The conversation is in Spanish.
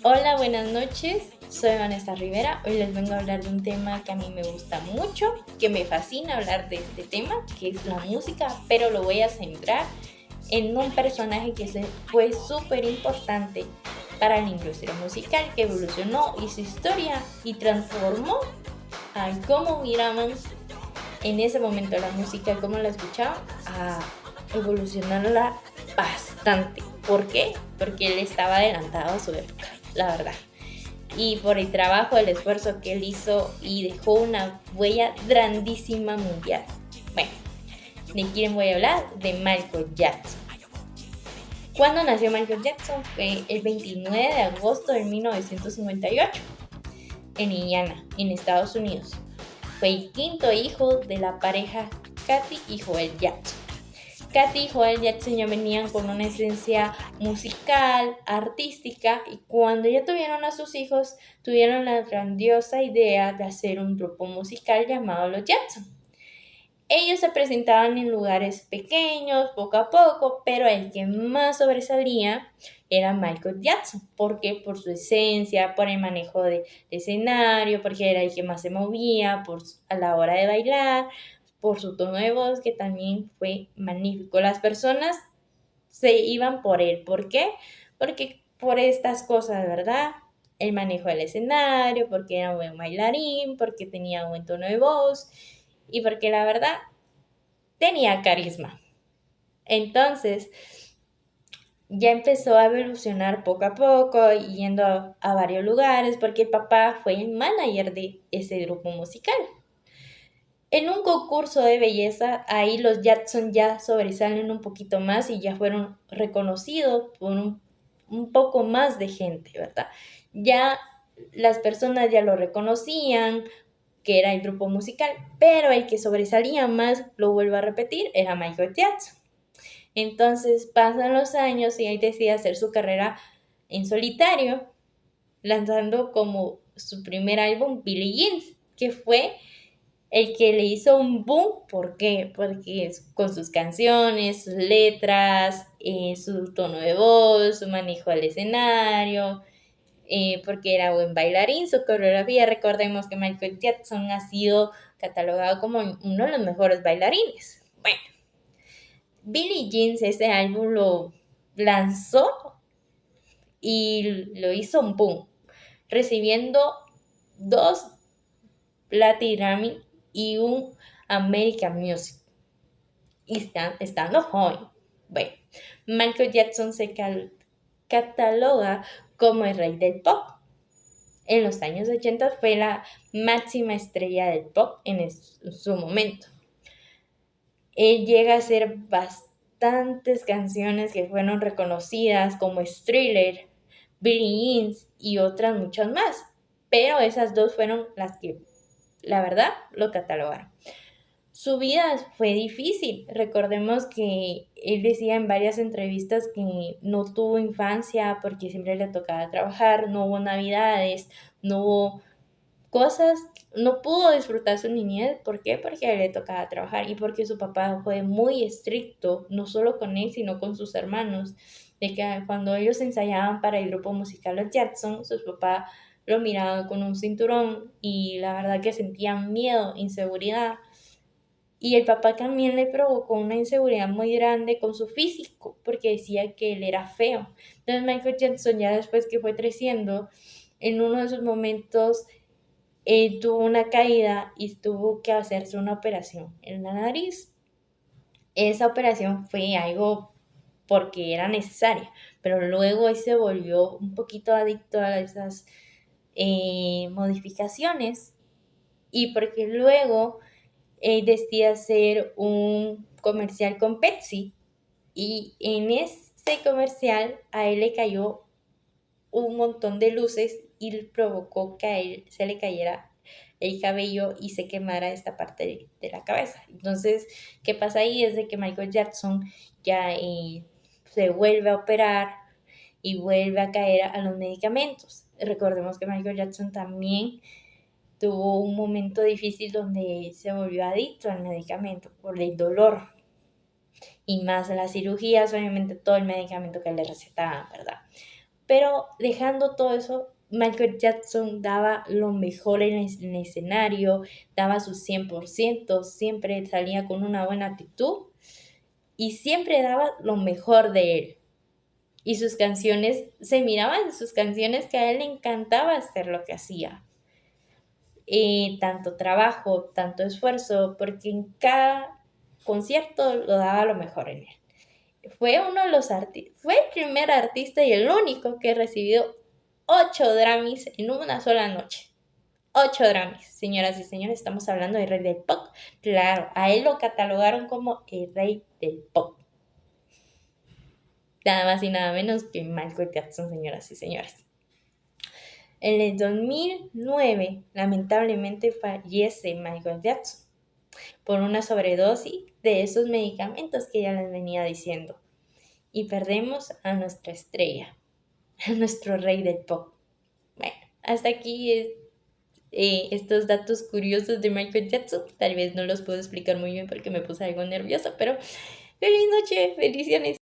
Hola, buenas noches. Soy Vanessa Rivera. Hoy les vengo a hablar de un tema que a mí me gusta mucho, que me fascina hablar de este tema, que es la música, pero lo voy a centrar en un personaje que fue súper importante para la industria musical, que evolucionó y su historia y transformó a cómo miraban en ese momento la música, cómo la escuchaban, a evolucionarla bastante. ¿Por qué? Porque él estaba adelantado a su época, la verdad. Y por el trabajo, el esfuerzo que él hizo y dejó una huella grandísima mundial. Bueno, ¿de quién voy a hablar? De Michael Jackson. ¿Cuándo nació Michael Jackson? Fue el 29 de agosto de 1958 en Indiana, en Estados Unidos. Fue el quinto hijo de la pareja Katy y Joel Jackson. Katy y Joel Jackson ya venían con una esencia musical, artística, y cuando ya tuvieron a sus hijos, tuvieron la grandiosa idea de hacer un grupo musical llamado Los Jackson. Ellos se presentaban en lugares pequeños, poco a poco, pero el que más sobresalía era Michael Jackson. ¿Por qué? Por su esencia, por el manejo de escenario, porque era el que más se movía, a la hora de bailar, por su tono de voz, que también fue magnífico. Las personas se iban por él. ¿Por qué? Porque por estas cosas, ¿verdad? El manejo del escenario, porque era un buen bailarín, porque tenía un buen tono de voz y porque la verdad tenía carisma. Entonces, ya empezó a evolucionar poco a poco, yendo a varios lugares, porque el papá fue el manager de ese grupo musical. En un concurso de belleza, ahí los Jackson ya sobresalen un poquito más y ya fueron reconocidos por un poco más de gente, ¿verdad? Ya las personas ya lo reconocían, que era el grupo musical, pero el que sobresalía más, lo vuelvo a repetir, era Michael Jackson. Entonces pasan los años y él decide hacer su carrera en solitario, lanzando como su primer álbum Billie Jean, que fue el que le hizo un boom. ¿Por qué? Porque con sus canciones, sus letras, su tono de voz, su manejo del escenario, porque era buen bailarín, su coreografía. Recordemos que Michael Jackson ha sido catalogado como uno de los mejores bailarines. Bueno, Billie Jean ese álbum lo lanzó y lo hizo un boom, recibiendo 2 Latin Grammy y un American Music, y estando joven. Bueno, Michael Jackson se cataloga como el rey del pop. En los años 80 fue la máxima estrella del pop en su momento. Él llega a hacer bastantes canciones que fueron reconocidas como Thriller, Billie Jean y otras muchas más, pero esas dos fueron las que, la verdad, lo catalogaron. Su vida fue difícil. Recordemos que él decía en varias entrevistas que no tuvo infancia porque siempre le tocaba trabajar, no hubo navidades, no hubo cosas, no pudo disfrutar su niñez. ¿Por qué? Porque a él le tocaba trabajar y porque su papá fue muy estricto, no solo con él, sino con sus hermanos, de que cuando ellos ensayaban para el grupo musical Los Jackson, sus papás lo miraban con un cinturón y la verdad que sentían miedo, inseguridad. Y el papá también le provocó una inseguridad muy grande con su físico, porque decía que él era feo. Entonces Michael Jackson, ya después que fue creciendo, en uno de sus momentos tuvo una caída y tuvo que hacerse una operación en la nariz. Esa operación fue algo porque era necesaria, pero luego él se volvió un poquito adicto a esas modificaciones, y porque luego decide hacer un comercial con Pepsi, y en ese comercial a él le cayó un montón de luces y provocó que a él se le cayera el cabello y se quemara esta parte de la cabeza. Entonces, ¿qué pasa ahí? Es de que Michael Jackson ya se vuelve a operar y vuelve a caer a los medicamentos. Recordemos que Michael Jackson también tuvo un momento difícil donde se volvió adicto al medicamento por el dolor y más las cirugías, obviamente todo el medicamento que le recetaban, ¿verdad? Pero dejando todo eso, Michael Jackson daba lo mejor en el escenario, daba su 100%, siempre salía con una buena actitud y siempre daba lo mejor de él. Y sus canciones, se miraban en sus canciones que a él le encantaba hacer lo que hacía. Tanto trabajo, tanto esfuerzo, porque en cada concierto lo daba lo mejor en él. Fue el primer artista y el único que recibió 8 Grammys en una sola noche. 8 Grammys, señoras y señores, estamos hablando del rey del pop. Claro, a él lo catalogaron como el rey del pop. Nada más y nada menos que Michael Jackson, señoras y señores. En el 2009, lamentablemente fallece Michael Jackson por una sobredosis de esos medicamentos que ya les venía diciendo. Y perdemos a nuestra estrella, a nuestro rey del pop. Bueno, hasta aquí estos datos curiosos de Michael Jackson. Tal vez no los puedo explicar muy bien porque me puse algo nerviosa, pero feliz noche, bendiciones.